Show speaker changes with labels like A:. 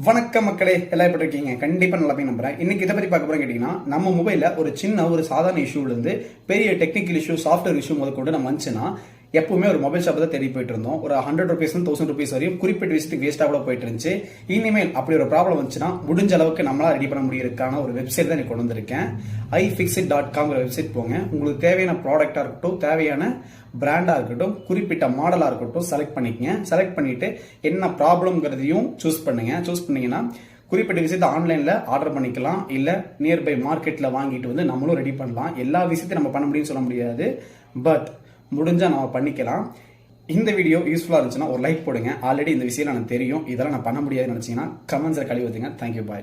A: வணக்கம் மக்களே, எல்லாம் எப்படி இருக்கீங்க? கண்டிப்பா நல்லா போய் நம்புறேன். இன்னைக்கு இதை பத்தி பார்க்க போறோம் கேட்டீங்கன்னா, நம்ம மொபைல்ல ஒரு சாதாரண இஷ்யூல இருந்து பெரிய டெக்னிக்கல் இஷ்யூ, சாஃப்ட்வேர் இஷ்யூ முதற்கொண்டு நம்ம வந்துச்சுன்னா எப்பவுமே ஒரு மொபைல் ஷாப் தான் தேடி போயிட்டு இருந்தோம். ஒரு 100 ருபீஸ் 1000 ருபீஸ் வரையும் குறிப்பிட்ட விஷயத்துக்கு வேஸ்டா கூட போயிட்டு இருந்துச்சு. இனிமேல் அப்படி ஒரு ப்ராப்ளம் வந்துச்சுன்னா முடிஞ்ச அளவுக்கு நம்மளால ரெடி பண்ண முடியறதுக்கான ஒரு வெப்சைட் தான் கொண்டு வந்திருக்கேன். ifixit.com வெப்சைட் போங்க. உங்களுக்கு தேவையான ப்ராடக்டா இருக்கட்டும், தேவையான பிராண்டா இருக்கட்டும், குறிப்பிட்ட மாடலா இருக்கட்டும் செலக்ட் பண்ணிக்கங்க. செலக்ட் பண்ணிட்டு என்ன ப்ராப்ளம்ங்கிறதையும் சூஸ் பண்ணுங்க. சூஸ் பண்ணீங்கன்னா குறிப்பிட்ட விஷயத்தை ஆன்லைன்ல ஆர்டர் பண்ணிக்கலாம், இல்ல நியர்பை மார்க்கெட்ல வாங்கிட்டு வந்து நம்மளும் ரெடி பண்ணலாம். எல்லா விஷயத்தையும் நம்ம பண்ண முடியும்னு சொல்ல முடியாது, பட் முடிஞ்சா நம்ம பண்ணிக்கலாம். இந்த வீடியோ யூஸ்ஃபுல்லா இருந்துச்சுன்னா ஒரு லைக் போடுங்க. ஆல்ரெடி இந்த விஷயம் எனக்கு தெரியும், இதெல்லாம் நான் பண்ண முடியாதுன்னு நினைச்சீங்கன்னா கமெண்ட்ஸ்ல கழுவி ஊத்துங்க. தேங்க்யூ, பாய்.